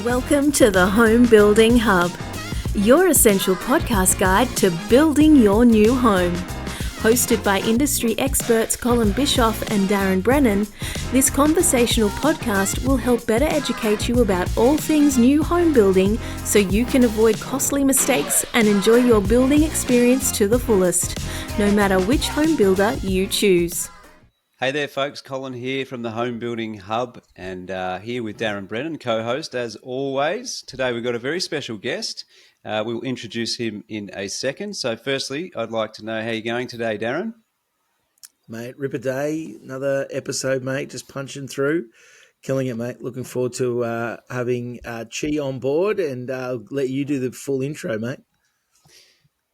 Welcome to the Home Building Hub, your essential podcast guide to building your new home. Hosted by industry experts Colin Bischoff and Darren Brennan, this conversational podcast will help better educate you about all things new home building so you can avoid costly mistakes and enjoy your building experience to the fullest, no matter which home builder you choose. Hey there, folks. Colin here from the Home Building Hub and here with Darren Brennan, co-host as always. Today we've got a very special guest. We'll introduce him in a second. So firstly, I'd like to know how you're going today, Darren. Mate, rip a day, another episode, mate, just punching through. Killing it, mate. Looking forward to having Qi on board, and I'll let you do the full intro, mate.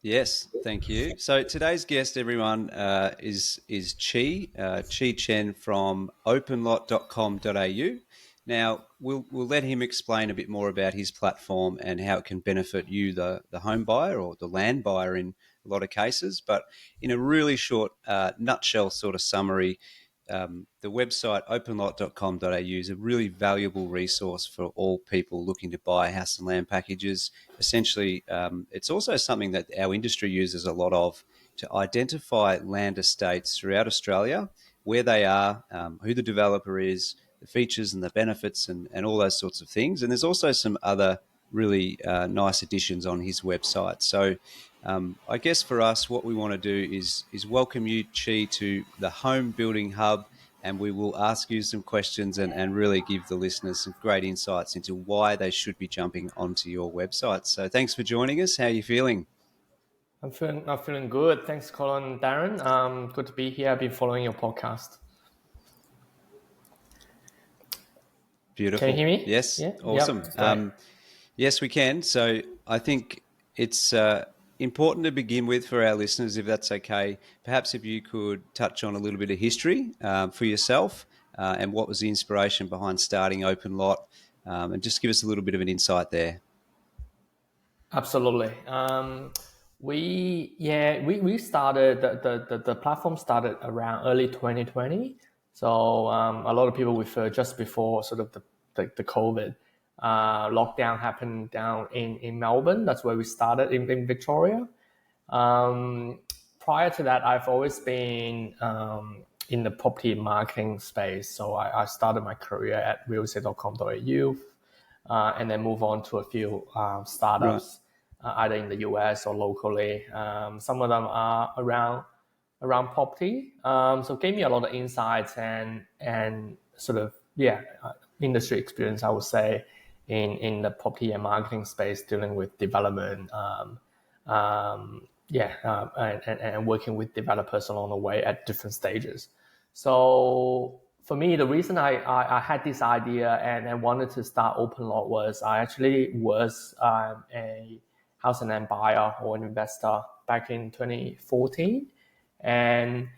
Yes, thank you. So today's guest, everyone, is Qi Chen from OpenLot.com.au. Now, we'll let him explain a bit more about his platform and how it can benefit you, the home buyer or the land buyer in a lot of cases. But in a really short nutshell sort of summary, the website openlot.com.au is a really valuable resource for all people looking to buy house and land packages. Essentially, it's also something that our industry uses a lot of to identify land estates throughout Australia, where they are, who the developer is, the features and the benefits and all those sorts of things. And there's also some other really nice additions on his website. So I guess for us, what we want to do is welcome you, Qi, to the Home Building Hub, and we will ask you some questions and really give the listeners some great insights into why they should be jumping onto your website. So thanks for joining us. How are you feeling? I'm feeling good. Thanks, Colin and Darren. Good to be here. I've been following your podcast. Beautiful. Can you hear me? Yes. Yeah? Awesome. Yep. Yes, we can. So I think it's important to begin with for our listeners, if that's okay. Perhaps if you could touch on a little bit of history for yourself and what was the inspiration behind starting OpenLot, and just give us a little bit of an insight there. Absolutely. We started the platform started around early 2020. So a lot of people refer just before sort of the COVID lockdown happened down in Melbourne. That's where we started in Victoria. Prior to that, I've always been in the property marketing space. So I started my career at realestate.com.au and then move on to a few startups, either in the US or locally. Some of them are around property. So it gave me a lot of insights and sort of, industry experience, I would say, in the property and marketing space, dealing with development, and working with developers along the way at different stages. So for me, the reason I had this idea and wanted to start OpenLot was I actually was a house and land buyer or an investor back in 2014. And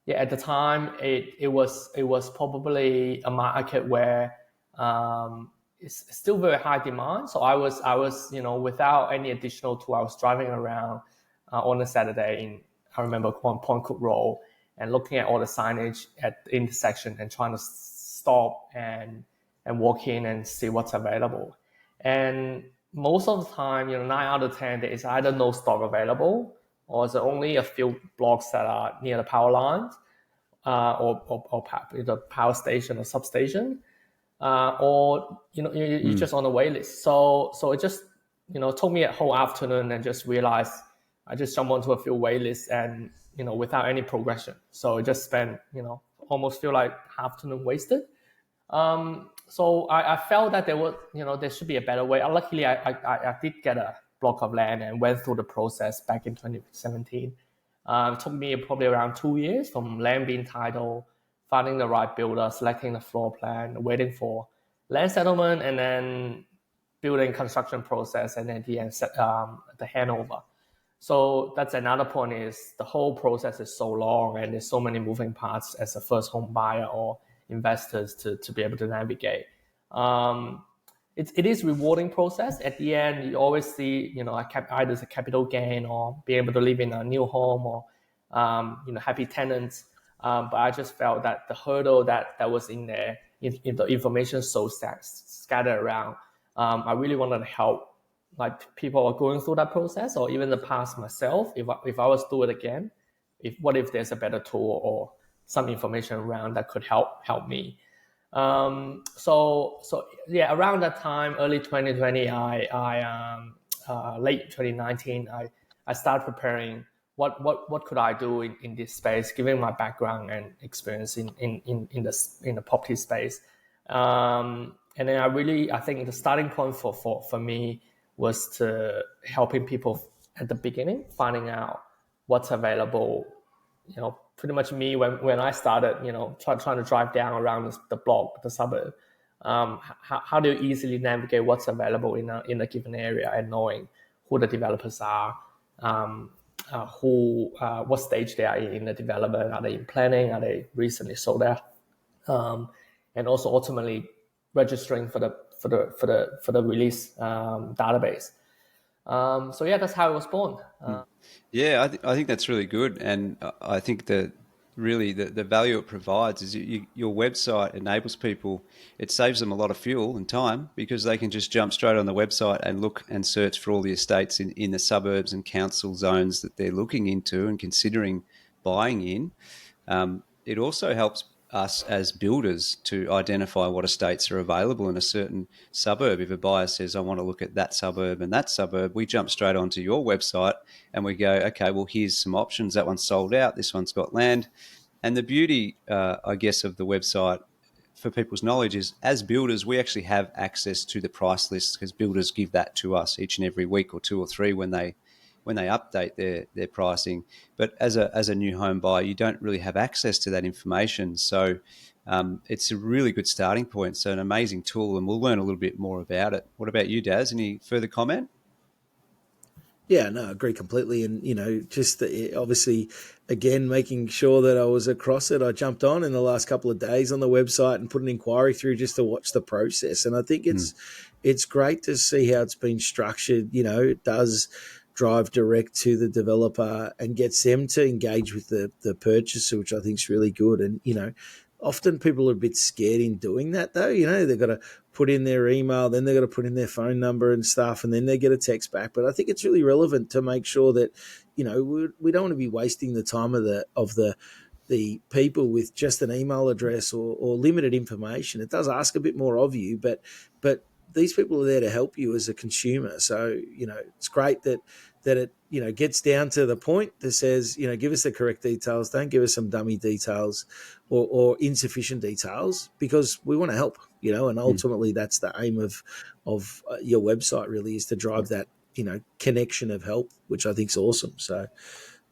at the time, it was probably a market where it's still very high demand. So I was without any additional tool, I was driving around on a Saturday I remember Point Cook Road and looking at all the signage at the intersection and trying to stop and walk in and see what's available. And most of the time, 9 out of 10, there is either no stock available or there's only a few blocks that are near the power lines or the power station or substation. Or you're just on the wait list. So it just took me a whole afternoon and just realized I just jumped onto a few wait lists and without any progression. So it just spent almost feel like afternoon wasted. So I felt that there should be a better way. Luckily, I did get a block of land and went through the process back in 2017. It took me probably around 2 years from land being titled, finding the right builder, selecting the floor plan, waiting for land settlement, and then building construction process, and then at the end, the handover. So that's another point is the whole process is so long and there's so many moving parts as a first home buyer or investors to be able to navigate. It is rewarding process. At the end, you always see, either a capital gain or be able to live in a new home or, happy tenants. But I just felt that the hurdle that was in there, the information so scattered around, I really wanted to help like people are going through that process, or even the past myself. If I was to do it again, what if there's a better tool or some information around that could help me. So yeah, around that time, early 2020, late 2019, I started preparing what could I do in this space, given my background and experience in the property space. And then I think the starting point for me was to helping people at the beginning, finding out what's available. Pretty much me when I started, trying to drive down around the block, the suburb. How do you easily navigate what's available in a given area, and knowing who the developers are, what stage they are in the development, are they in planning, are they recently sold out, and also ultimately registering for the release database. So yeah, that's how it was born. Yeah, I think that's really good, and I think that really the value it provides is your website enables people. It saves them a lot of fuel and time, because they can just jump straight on the website and look and search for all the estates in the suburbs and council zones that they're looking into and considering buying in. It also helps us as builders to identify what estates are available in a certain suburb. If a buyer says, I want to look at that suburb and that suburb, we jump straight onto your website and we go, okay, well, here's some options. That one's sold out. This one's got land. And the beauty, I guess, of the website for people's knowledge is, as builders, we actually have access to the price list, because builders give that to us each and every week or 2 or 3 when they update their pricing. But as a new home buyer, you don't really have access to that information. So it's a really good starting point. So an amazing tool, and we'll learn a little bit more about it. What about you, Daz? Any further comment? Yeah, no, I agree completely. And, just obviously, again, making sure that I was across it. I jumped on in the last couple of days on the website and put an inquiry through just to watch the process. And I think it's great to see how it's been structured. It does drive direct to the developer and gets them to engage with the purchaser, which I think is really good. And, often people are a bit scared in doing that, though. They've got to put in their email, then they've got to put in their phone number and stuff, and then they get a text back. But I think it's really relevant to make sure that, we don't want to be wasting the time of the people with just an email address or limited information. It does ask a bit more of you, but these people are there to help you as a consumer. So, it's great that it, gets down to the point that says, give us the correct details. Don't give us some dummy details or insufficient details, because we want to help, and ultimately that's the aim of your website, really, is to drive that, connection of help, which I think is awesome. So,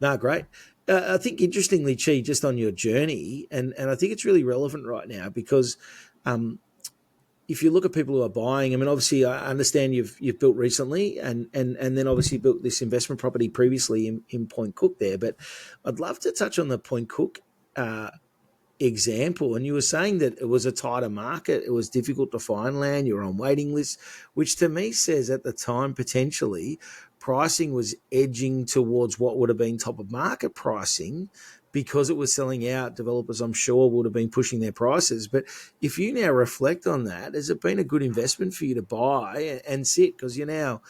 no, great. I think interestingly, Qi, just on your journey, and I think it's really relevant right now, because if you look at people who are buying, I mean, obviously I understand you've built recently and then obviously built this investment property previously in Point Cook there, but I'd love to touch on the Point Cook example. And you were saying that it was a tighter market. It was difficult to find land. You were on waiting lists, which to me says at the time, potentially pricing was edging towards what would have been top of market pricing, because it was selling out. Developers, I'm sure, would have been pushing their prices. But if you now reflect on that, has it been a good investment for you to buy and sit? Because you're now,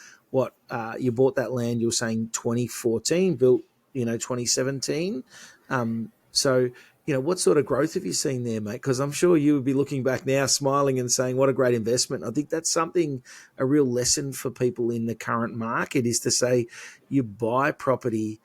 you bought that land, you were saying 2014, built, 2017. So, what sort of growth have you seen there, mate? Because I'm sure you would be looking back now, smiling and saying, what a great investment. I think that's a real lesson for people in the current market, is to say you buy property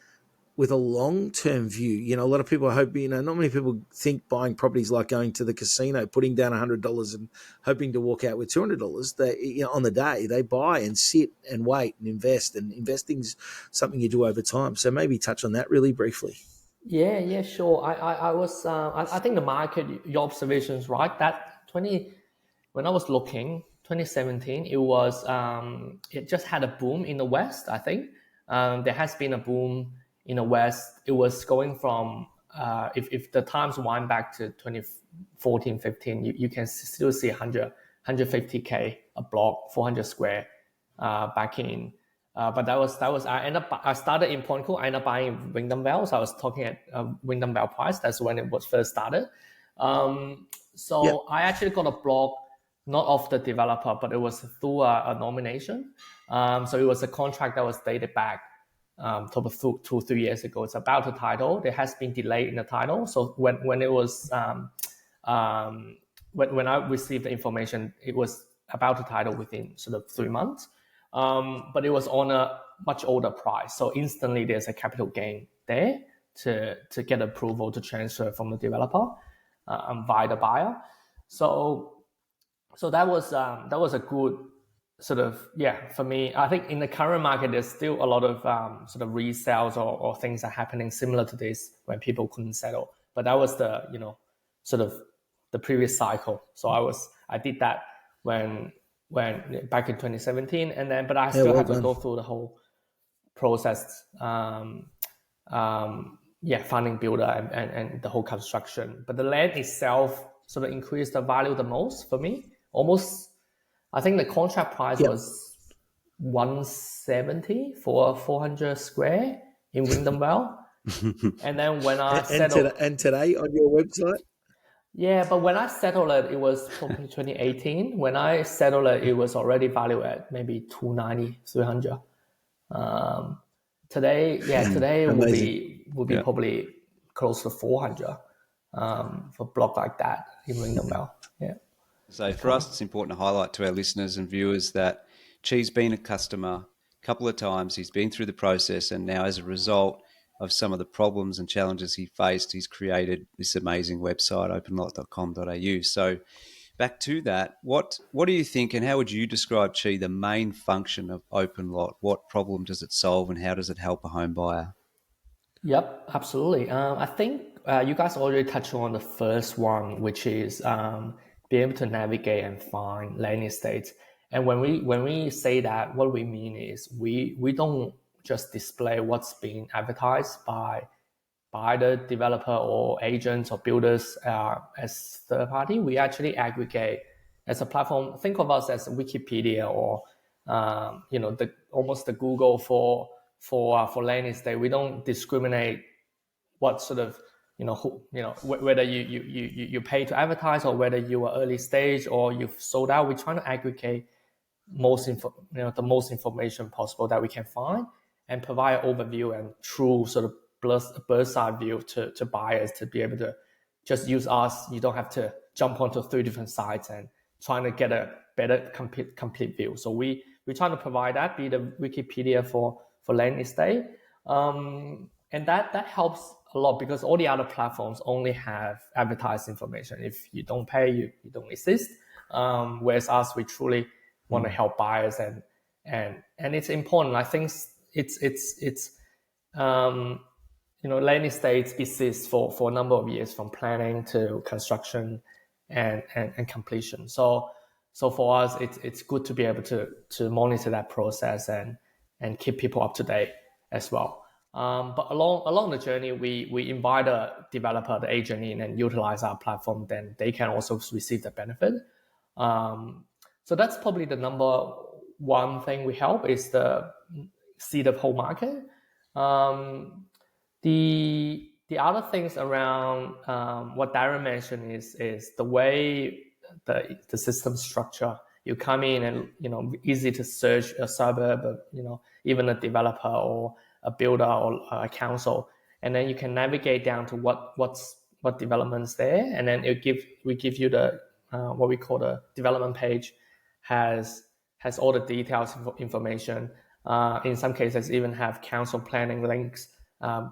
with a long-term view. A lot of people hope, not many people think buying properties like going to the casino, putting down $100 and hoping to walk out with $200. They, on the day, they buy and sit and wait and invest, and investing's something you do over time. So maybe touch on that really briefly. Yeah, sure. I think the market, your observation is right. When I was looking, 2017, it just had a boom in the West, I think. There has been a boom in the West. It was going from, if the times wind back to 2014, 15, you can still see 150K a block, 400 square back in. But that was I started in Point Cook. I ended up buying Wyndham Vale. So I was talking at Wyndham Vale price. That's when it was first started. I actually got a block not of the developer, but it was through a nomination. So it was a contract that was dated back to 3 years ago. It's about the title. There has been delay in the title. So when it was when I received the information, it was about the title within sort of 3 months. But it was on a much older price. So instantly there's a capital gain there to get approval to transfer from the developer via the buyer. So that was a good sort of, for me. I think in the current market, there's still a lot of sort of resales or things are happening similar to this when people couldn't settle. But that was the, sort of the previous cycle. So I did that when back in 2017, and then, but I still have to go through the whole process, finding builder and the whole construction. But the land itself sort of increased the value the most for me. Almost, I think the contract price was 170 for 400 square in Wyndham. And then when I settled, and today on your website. Yeah, but when I settled it, it was probably 2018. When I settled it, it was already valued at maybe 290, 300. Today it would be probably close to 400 for a block like that in Wyndham. Yeah. So for us, it's important to highlight to our listeners and viewers that Qi's been a customer a couple of times. He's been through the process, and now as a result of some of the problems and challenges he faced, he's created this amazing website, openlot.com.au. So back to that, what do you think, and how would you describe, Qi, the main function of OpenLot? What problem does it solve, and how does it help a home buyer? Yep, absolutely. I think you guys already touched on the first one, which is be able to navigate and find land estates. And when we say that, what we mean is we don't just display what's being advertised by the developer or agents or builders as third party. We actually aggregate as a platform. Think of us as a Wikipedia or almost the Google for land estate. We don't discriminate what sort of whether you pay to advertise or whether you are early stage or you've sold out. We're trying to aggregate the most information possible that we can find and provide an overview and true sort of bird's eye view to buyers to be able to just use us. You don't have to jump onto 3 different sites and trying to get a better complete view. So we're trying to provide that, be the Wikipedia for land estate. And that helps a lot because all the other platforms only have advertised information. If you don't pay, you don't exist. Whereas us, we truly want to help buyers and it's important. I think it's land estates exist for a number of years, from planning to construction and completion. So for us, it's good to be able to monitor that process and keep people up to date as well. But along the journey, we invite a developer, the agent in, and utilize our platform. Then they can also receive the benefit. So that's probably the number one thing we help is the see the whole market. The other things around what Darren mentioned is the way the system structure. You come in and easy to search a suburb, even a developer or a builder or a council, and then you can navigate down to what developments there, and then we give you the what we call the development page has all the details information. In some cases, even have council planning links.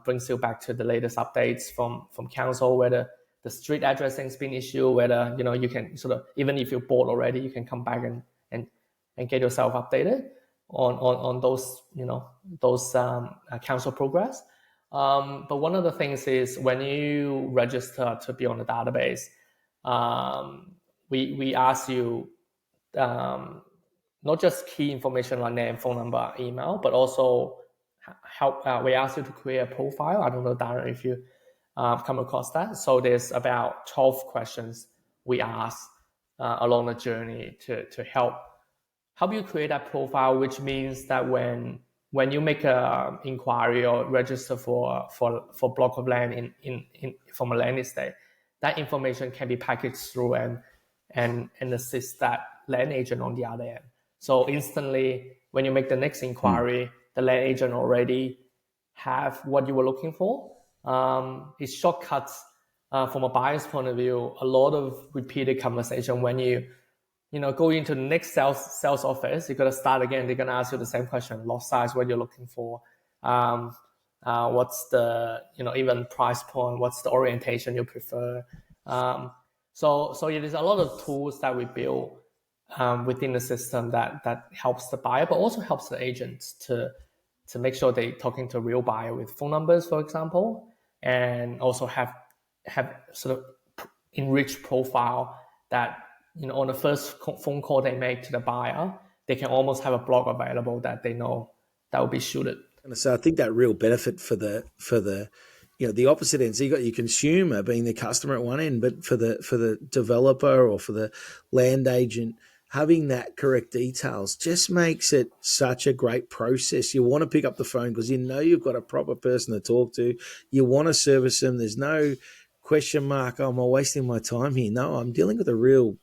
Brings you back to the latest updates from council, whether the street addressing has been issued, whether you can sort of, even if you're bored already, you can come back and get yourself updated on those council progress. But one of the things is when you register to be on the database, we ask you not just key information like name, phone number, email, but also we ask you to create a profile. I don't know, Darren, if you come across that. So there's about 12 questions we ask along the journey to help you create that profile, which means that when you make an inquiry or register for block of land in from a land estate, that information can be packaged through and and assist that land agent on the other end. So instantly, when you make the next inquiry, the land agent already have what you were looking for. It shortcuts from a buyer's point of view a lot of repeated conversation. When you go into the next sales office, you got to start again. They're gonna ask you the same question: lot size, what you're looking for, what's the even price point, what's the orientation you prefer. So there's a lot of tools that we build within the system that helps the buyer, but also helps the agents to make sure they're talking to a real buyer with phone numbers, for example, and also have sort of enriched profile that on the first phone call they make to the buyer, they can almost have a blog available that they know that will be suited. And so I think that real benefit for the the opposite end. So you got your consumer being the customer at one end, but for the developer or for the land agent, having that correct details just makes it such a great process. You want to pick up the phone because you've got a proper person to talk to. You want to service them. There's no question mark, oh, am I wasting my time here? No, I'm dealing with a real,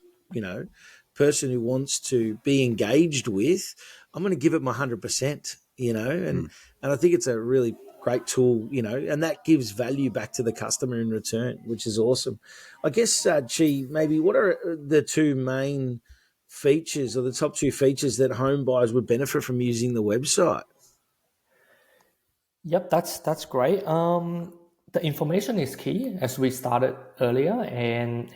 person who wants to be engaged with. I'm going to give it my 100%, and I think it's a really great tool, and that gives value back to the customer in return, which is awesome. I guess, Qi, maybe what are the two main features or the top two features that home buyers would benefit from using the website? Yep, that's great. The information is key, as we started earlier, and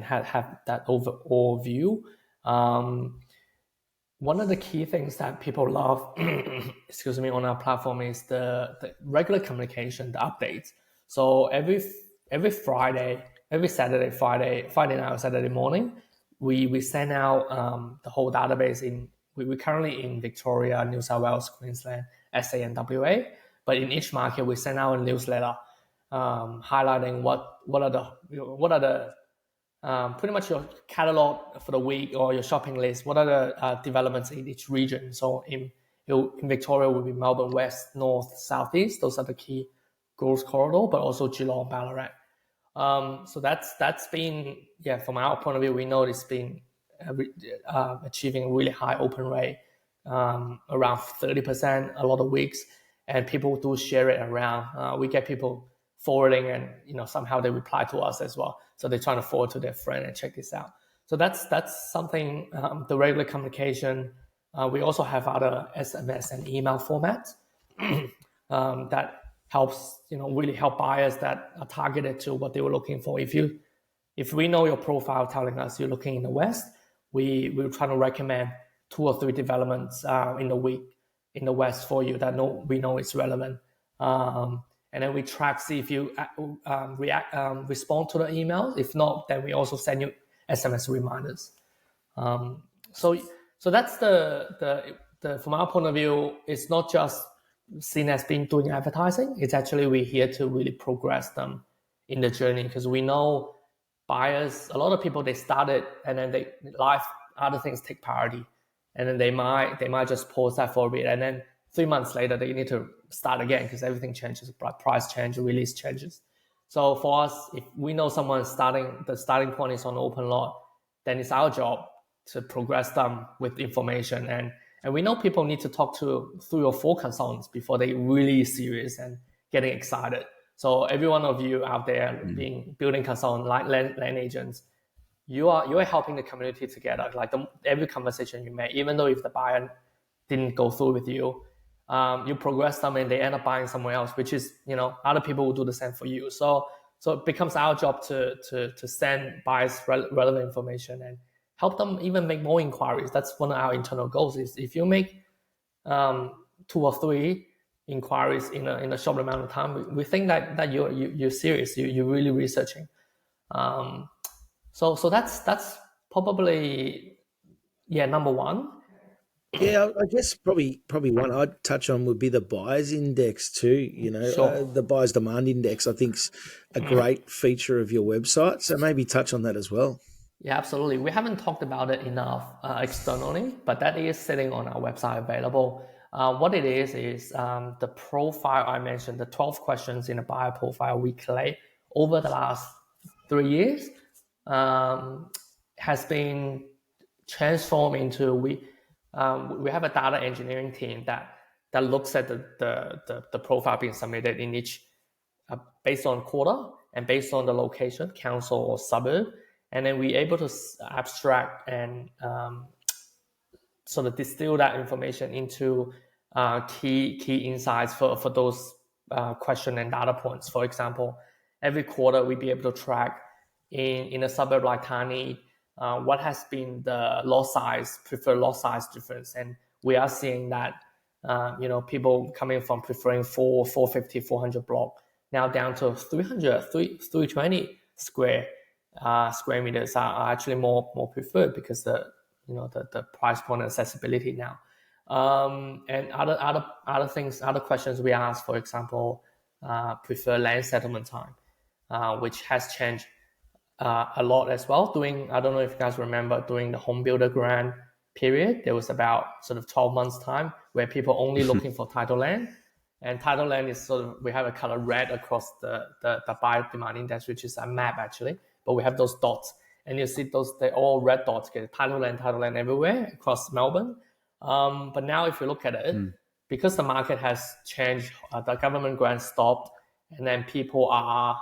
have that overall view. One of the key things that people love, excuse me, on our platform is the regular communication, the updates. So every Friday, every Friday night or Saturday morning, we send out the whole database. We're currently in Victoria, New South Wales, Queensland, SA, and WA. But in each market, we send out a newsletter highlighting what are the pretty much your catalog for the week or your shopping list. What are the developments in each region? So in Victoria will be Melbourne West, North, Southeast. Those are the key growth corridor, but also Geelong, Ballarat. So that's been, from our point of view, we know it's been achieving a really high open rate, around 30% a lot of weeks, and people do share it around. We get people forwarding, and somehow they reply to us as well. So they're trying to forward to their friend and check this out. So that's something. The regular communication. We also have other SMS and email formats that helps really help buyers that are targeted to what they were looking for. If we know your profile telling us you're looking in the West, we're trying to recommend 2 or 3 developments in the week in the West for you that we know it's relevant. And then we track, see if you respond to the email. If not, then we also send you SMS reminders. So that's the from our point of view, it's not just seen as being doing advertising. It's actually we're here to really progress them in the journey, because we know buyers, a lot of people, they started and then other things take priority, and then they might just pause that for a bit, and then 3 months later they need to start again because everything changes, price change, release changes. So for us, if we know someone the starting point is on OpenLot, then it's our job to progress them with information. And we know people need to talk to 3 or 4 consultants before they really serious and getting excited. So every one of you out there building consultants, like land agents, you are helping the community together. Like every conversation you make, even though if the buyer didn't go through with you, you progress them and they end up buying somewhere else, which is, other people will do the same for you. So it becomes our job to send buyers relevant information and help them even make more inquiries. That's one of our internal goals, is if you make 2 or 3 inquiries in a short amount of time, we think that you're serious, you're really researching. So that's probably number one. Yeah, I guess probably one I'd touch on would be the buyer's index too. Sure. The buyer's demand index, I think, is a great feature of your website. So maybe touch on that as well. Yeah, absolutely. We haven't talked about it enough externally, but that is sitting on our website available. What it is the profile I mentioned, the 12 questions in a buyer profile we collate over the last 3 years. has been transformed into we have a data engineering team that looks at the profile being submitted in each based on quarter and based on the location, council or suburb, and then we're able to abstract and sort of distill that information into key insights for those question and data points. For example, every quarter we'd be able to track in a suburb like Tani what has been the preferred lot size difference, and we are seeing that people coming from preferring 450, 400 block now down to 320 square meters are actually more preferred because the price point accessibility now. And other questions we ask, for example, prefer land settlement time, which has changed a lot as well. I don't know if you guys remember, during the home builder grant period, there was about sort of 12 months time where people only looking for title land. And title land is sort of, we have a color red across the buyer demand index, which is a map actually, but we have those dots. And you see they're all red dots, get title land everywhere across Melbourne. But now if you look at it, because the market has changed, the government grant stopped, and then people are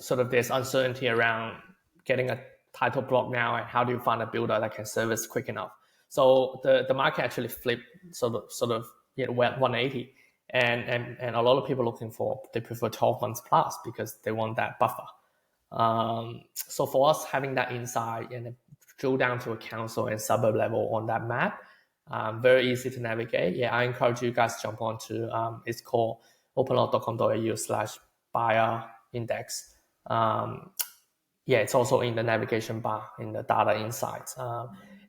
sort of there's uncertainty around getting a title block now, and how do you find a builder that can service quick enough? So the market actually flipped sort of 180, and a lot of people they prefer 12 months plus because they want that buffer. So for us, having that insight and drill down to a council and suburb level on that map, very easy to navigate. Yeah, I encourage you guys to jump on to it's called openlot.com.au/buyer index. It's also in the navigation bar in the data insights.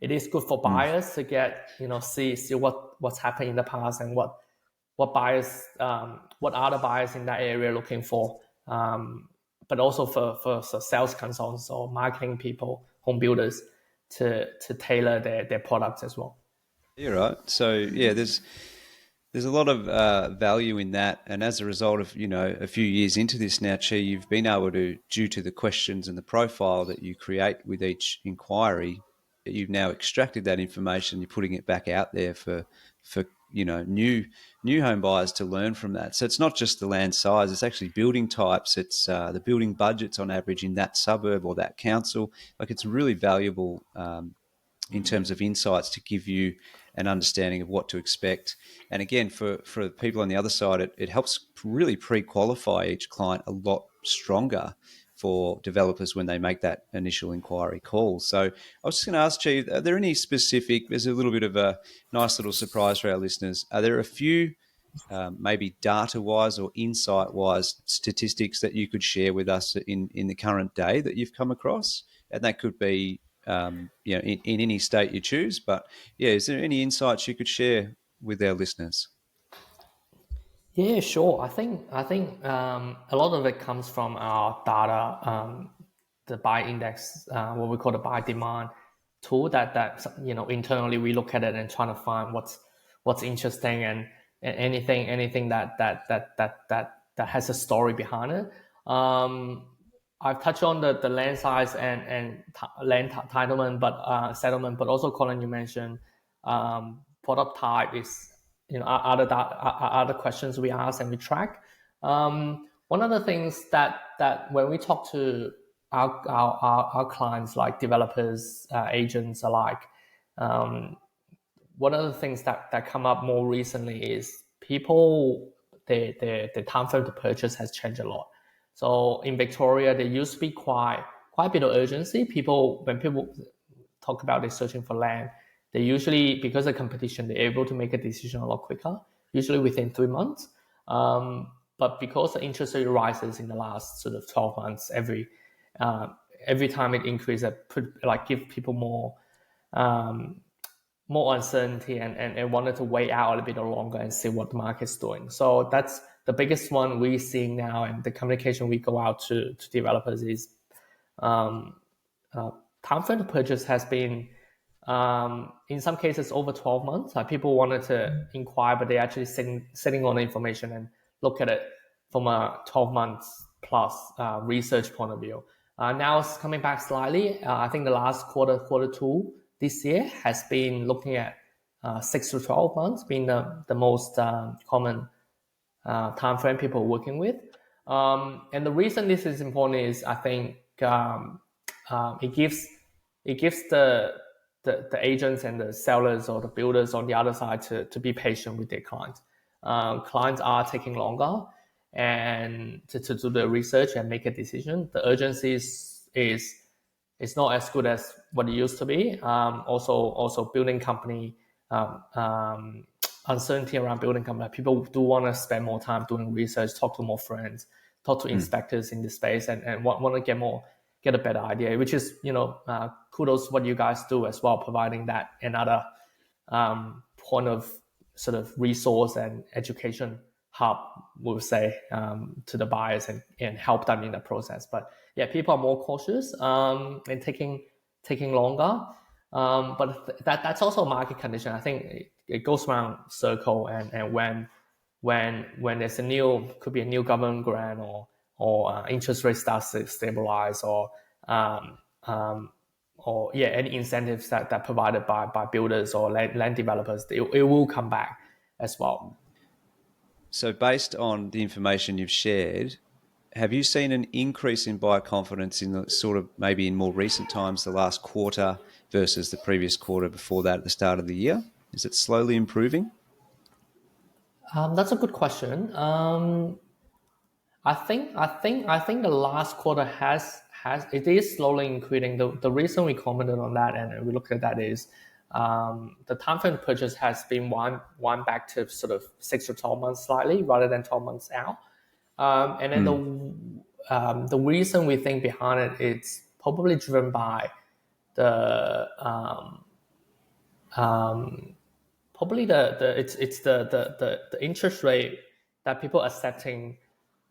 It is good for buyers to get see what's happened in the past and what buyers what other buyers in that area looking for. But also for sales consultants or marketing people, home builders, to tailor their products as well. Yeah, right. So yeah, there's a lot of value in that, and as a result of a few years into this now, Qi, you've been able to, due to the questions and the profile that you create with each inquiry, you've now extracted that information. You're putting it back out there for new home buyers to learn from that. So it's not just the land size; it's actually building types. It's the building budgets on average in that suburb or that council. Like, it's really valuable in terms of insights to give you an understanding of what to expect. And again, for people on the other side, it helps really pre-qualify each client a lot stronger for developers when they make that initial inquiry call. So I was just going to ask you, are there any specific, there's a little bit of a nice little surprise for our listeners. Are there a few maybe data-wise or insight-wise statistics that you could share with us in the current day that you've come across? And that could be in any state you choose. But yeah, is there any insights you could share with our listeners? Yeah, sure. I think a lot of it comes from our data, the buy index, what we call the buy demand tool. That internally we look at it and trying to find what's interesting and anything that has a story behind it. I've touched on the land size and land entitlement, but settlement. But also, Colin, you mentioned product type is other questions we ask and we track. One of the things that when we talk to our clients, like developers, agents alike, one of the things that come up more recently is people their time frame to purchase has changed a lot. So in Victoria, there used to be quite a bit of urgency. When people talk about they're searching for land, they usually, because of competition, they're able to make a decision a lot quicker, usually within 3 months. But because the interest rate rises in the last sort of 12 months, every time it increases, give people more uncertainty and wanted to wait out a little bit longer and see what the market's doing. So that's the biggest one we're seeing now, and the communication we go out to developers is time frame to purchase has been in some cases over 12 months. People wanted to inquire, but they're actually sitting on the information and look at it from a 12 months plus research point of view. Now it's coming back slightly. I think the last quarter two this year has been looking at 6 to 12 months being the most common time frame people are working with. And the reason this is important is I think it gives the agents and the sellers or the builders on the other side to be patient with their clients. Clients are taking longer and to do the research and make a decision. The urgency is not as good as what it used to be. Also building company, uncertainty around building company. People do want to spend more time doing research, talk to more friends, talk to inspectors in the space, and want to get a better idea, which is, kudos what you guys do as well, providing that another point of sort of resource and education hub, we'll say, to the buyers and help them in the process. But yeah, people are more cautious and taking longer. But that's also a market condition. I think it goes around circle, and when there's could be a new government grant or interest rate starts to stabilize or any incentives that provided by builders or land developers, it will come back as well. So based on the information you've shared, have you seen an increase in buyer confidence in the sort of maybe in more recent times, the last quarter versus the previous quarter before that at the start of the year? Is it slowly improving? That's a good question. I think the last quarter it is slowly increasing. The reason we commented on that and we looked at that is the time frame purchase has been one back to sort of 6 to 12 months slightly rather than 12 months out. And then the reason we think behind it, it's probably driven by the interest rate that people are accepting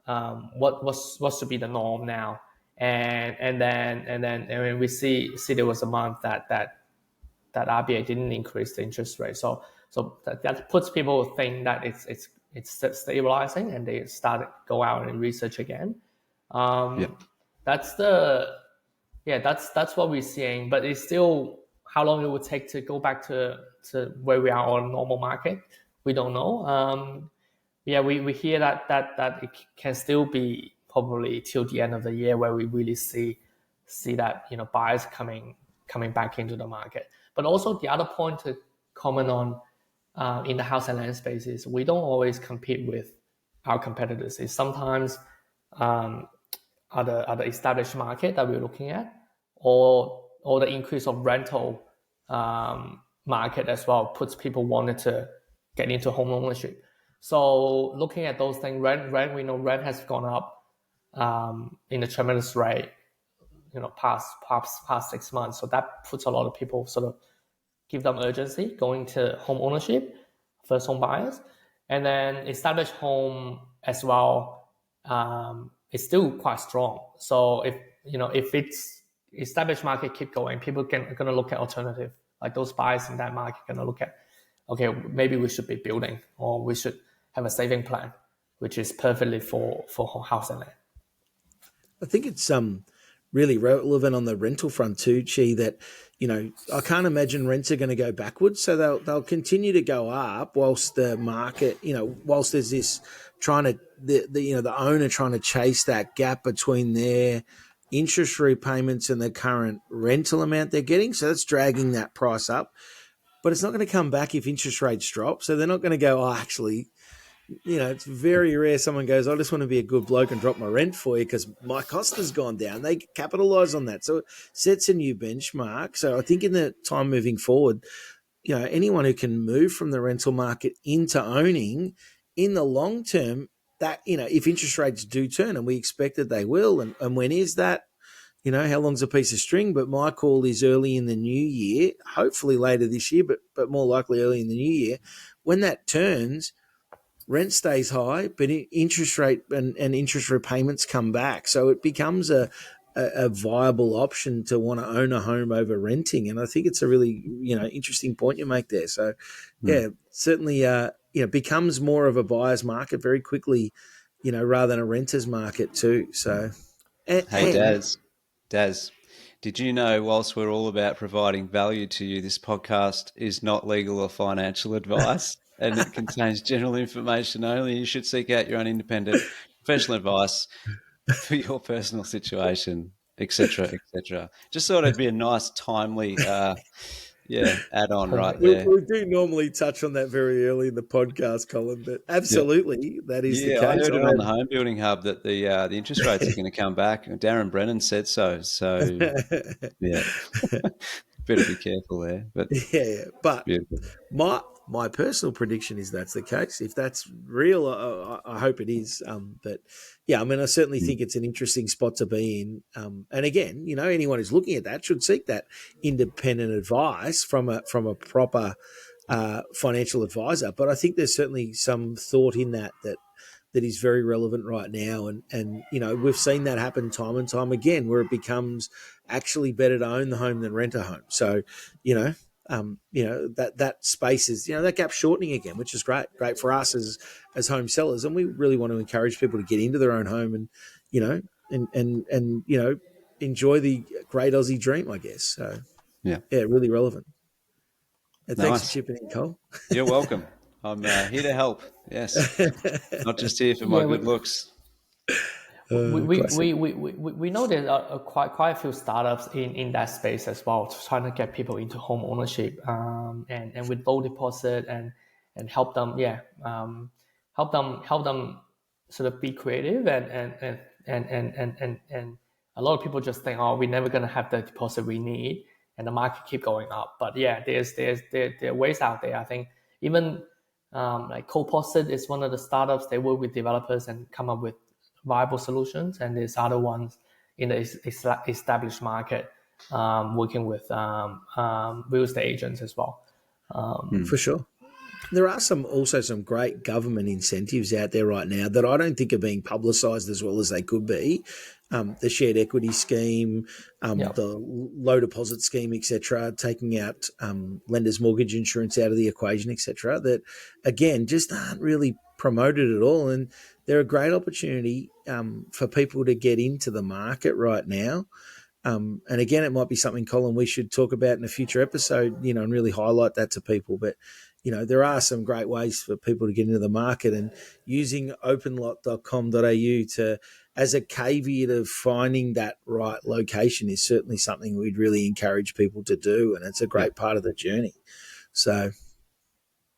what was to be the norm now, and then we see there was a month that RBA didn't increase the interest rate, so that puts people think that it's stabilizing, and they start to go out and research again. That's what we're seeing, but it's still how long it would take to go back to where we are on normal market. We don't know. We hear that it can still be probably till the end of the year where we really see that buyers coming back into the market. But also the other point to comment on in the house and land space is we don't always compete with our competitors. It's sometimes other established market that we're looking at, or the increase of rental market as well puts people wanting to get into home ownership. So looking at those things, rent we know rent has gone up in a tremendous rate, past 6 months. So that puts a lot of people sort of give them urgency going to home ownership, first home buyers, and then established home as well. It's still quite strong. So if it's established market keep going, people are going to look at alternative. Like those buyers in that market are going to look at, okay, maybe we should be building, or we should have a saving plan, which is perfectly for house and land. I think it's really relevant on the rental front too, Qi, that I can't imagine rents are going to go backwards, so they'll continue to go up whilst the market, whilst there's this the owner trying to chase that gap between their interest repayments and the current rental amount they're getting. So that's dragging that price up. But it's not going to come back if interest rates drop. So they're not going to go, actually, it's very rare someone goes, I just want to be a good bloke and drop my rent for you because my cost has gone down. They capitalize on that. So it sets a new benchmark. So I think in the time moving forward, anyone who can move from the rental market into owning in the long term, that, if interest rates do turn, and we expect that they will, and when is that? How long's a piece of string? But my call is early in the new year, hopefully later this year, but more likely early in the new year. When that turns, rent stays high, but interest rate and interest repayments come back. So it becomes a viable option to want to own a home over renting. And I think it's a really, interesting point you make there. So certainly, becomes more of a buyer's market very quickly, rather than a renter's market too. So, Hey, Daz. Daz, did you know, whilst we're all about providing value to you, this podcast is not legal or financial advice and it contains general information only. You should seek out your own independent professional advice for your personal situation, etc., etc. Just thought it'd be a nice, timely, add-on right We, there. we do normally touch on that very early in the podcast, Colin, but absolutely that is the Yeah, I case. heard it on the Home Building Hub that the interest rates are going to come back. Darren Brennan said so. So yeah, better be careful there. But Yeah, but beautiful. my personal prediction is that's the case. If that's real, I hope it is. But yeah, I mean, I certainly think it's an interesting spot to be in. And again, anyone who's looking at that should seek that independent advice from a proper financial advisor. But I think there's certainly some thought in that is very relevant right now. And we've seen that happen time and time again, where it becomes actually better to own the home than rent a home. So, that space is, that gap shortening again, which is great for us as home sellers. And we really want to encourage people to get into their own home and, enjoy the great Aussie dream, I guess. So yeah, really relevant. Thanks for chipping in, Cole. You're welcome. I'm here to help. Yes, not just here for my good looks. We know there are quite a few startups in that space as well, trying to get people into home ownership, and with low deposit and help them help them sort of be creative and a lot of people just think, oh, we're never gonna have the deposit we need, and the market keep going up. But yeah, there are ways out there. I think even like Coposit is one of the startups. They work with developers and come up with viable solutions, and there's other ones in the established market working with real estate agents as well. For sure. There are also some great government incentives out there right now that I don't think are being publicised as well as they could be. The shared equity scheme, the low deposit scheme, etc., taking out lenders' mortgage insurance out of the equation, etc., that, again, just aren't really promoted at all. And they're a great opportunity for people to get into the market right now. And again, it might be something, Colin, we should talk about in a future episode, and really highlight that to people. But, there are some great ways for people to get into the market, and using openlot.com.au as a caveat of finding that right location is certainly something we'd really encourage people to do. And it's a great part of the journey. So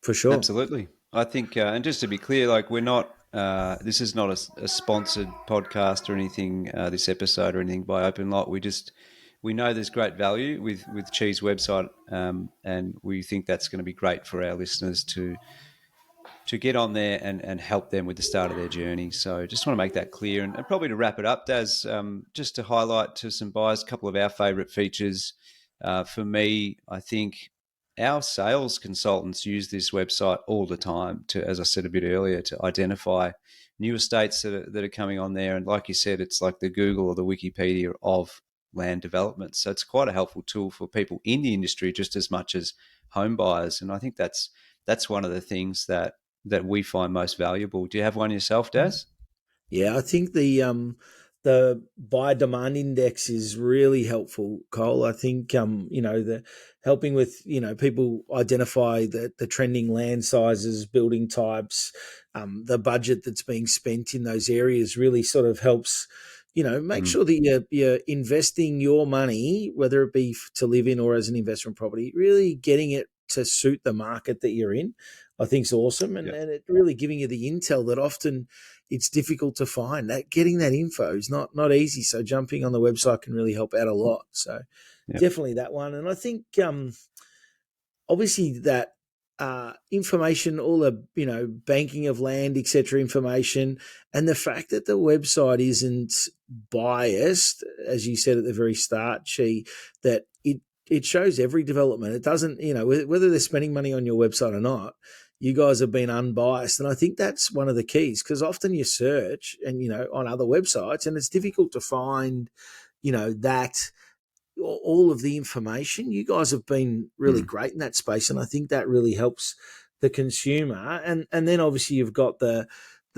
for sure. Absolutely. I think, and just to be clear, like we're not, this is not a sponsored podcast or anything, this episode or anything by OpenLot. We know there's great value with Qi's website, and we think that's going to be great for our listeners to get on there and help them with the start of their journey. So just want to make that clear. And probably to wrap it up, Daz, just to highlight to some buyers a couple of our favourite features. For me, I think our sales consultants use this website all the time to, as I said a bit earlier, to identify new estates that are coming on there. And like you said, it's like the Google or the Wikipedia of land development. So it's quite a helpful tool for people in the industry just as much as home buyers. And I think that's one of the things that we find most valuable. Do you have one yourself, Daz? Yeah, I think the buyer demand index is really helpful, Cole. I think the helping with people identify the trending land sizes, building types, the budget that's being spent in those areas really sort of helps make sure that you're investing your money, whether it be to live in or as an investment property, really getting it to suit the market that you're in. I think is awesome, and it really giving you the intel that often it's difficult to find. That getting that info is not easy. So jumping on the website can really help out a lot. So definitely that one. And I think obviously that information, all the banking of land, etc. information, and the fact that the website isn't biased, as you said at the very start, Qi, that it shows every development. It doesn't, whether they're spending money on your website or not, you guys have been unbiased. And I think that's one of the keys, because often you search and, on other websites, and it's difficult to find, that all of the information. You guys have been really great in that space. And I think that really helps the consumer. And then obviously you've got the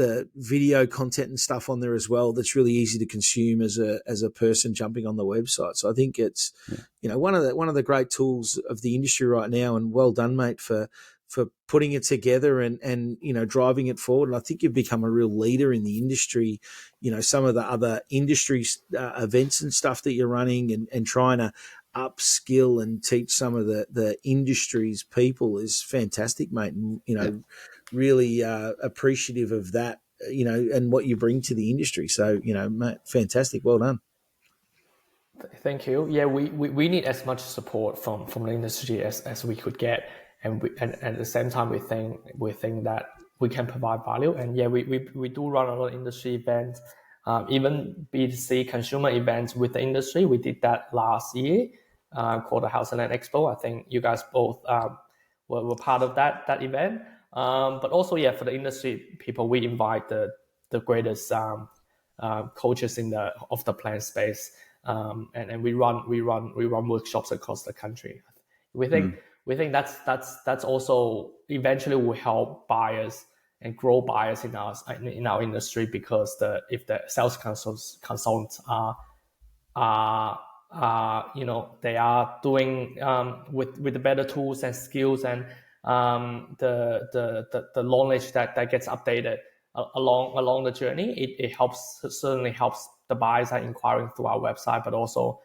the video content and stuff on there as well that's really easy to consume as a person jumping on the website. So I think it's one of the great tools of the industry right now, and well done, mate, for putting it together and driving it forward. And I think you've become a real leader in the industry. Some of the other industry events and stuff that you're running and trying to upskill and teach some of the industry's people is fantastic, mate. And, really appreciative of that, and what you bring to the industry. So, mate, fantastic. Well done. Thank you. Yeah, we need as much support from the industry as we could get. And at the same time, we think that we can provide value. And yeah, we do run a lot of industry events, even B2C consumer events with the industry. We did that last year, called the House and Land Expo. I think you guys both were part of that event. But also, yeah, for the industry people, we invite the greatest coaches of the plant space, and we run workshops across the country. We think that's also eventually will help buyers and grow buyers in our industry, because if the sales consultants are they are doing with the better tools and skills and the knowledge that gets updated along the journey, it certainly helps the buyers that are inquiring through our website, but also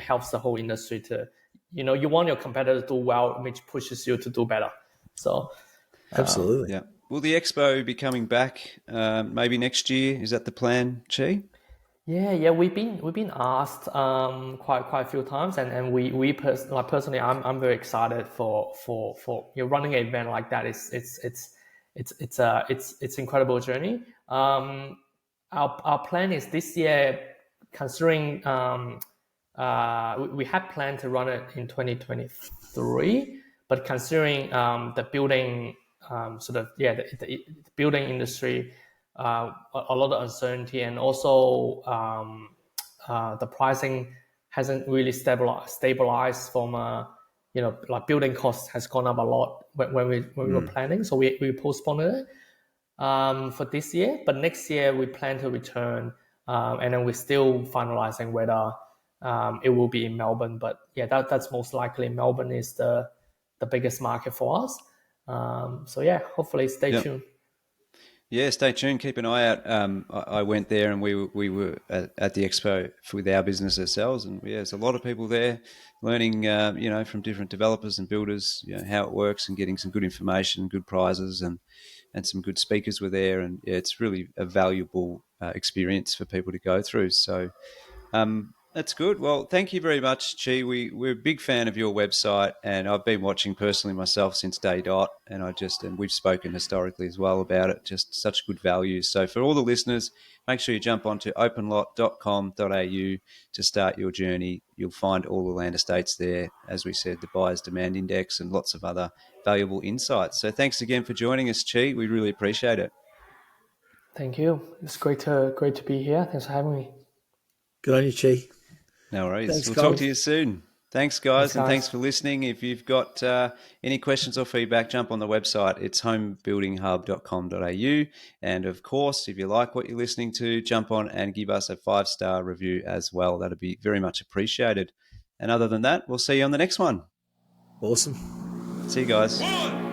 helps the whole industry to. You want your competitor to do well, which pushes you to do better. So, absolutely. Yeah. Will the expo be coming back maybe next year? Is that the plan, Qi? Yeah. We've been asked quite a few times, and we personally, I'm very excited for running an event like that. It's incredible journey. Our plan is this year, considering. We had planned to run it in 2023, but considering the building the building industry, a lot of uncertainty, and also the pricing hasn't really stabilized from building costs has gone up a lot when we were planning, so we postponed it for this year. But next year we plan to return, and then we're still finalizing whether it will be in Melbourne, but yeah, that's most likely. Melbourne is the biggest market for us. So yeah, hopefully stay tuned. Yeah, stay tuned. Keep an eye out. I went there, and we were at the expo with our business ourselves, and there's a lot of people there learning, from different developers and builders, how it works, and getting some good information, good prizes, and some good speakers were there, and it's really a valuable experience for people to go through. So. That's good. Well, thank you very much, Qi. We're a big fan of your website, and I've been watching personally myself since day dot, and we've spoken historically as well about it. Just such good value. So for all the listeners, make sure you jump onto openlot.com.au to start your journey. You'll find all the land estates there, as we said, the buyer's demand index, and lots of other valuable insights. So thanks again for joining us, Qi. We really appreciate it. Thank you. It's great to be here. Thanks for having me. Good on you, Qi. No worries. Thanks, we'll Colin. talk to you soon. Thanks, guys, and thanks for listening. If you've got any questions or feedback, jump on the website. It's homebuildinghub.com.au. And, of course, if you like what you're listening to, jump on and give us a 5-star review as well. That'd be very much appreciated. And other than that, we'll see you on the next one. Awesome. See you guys. 1,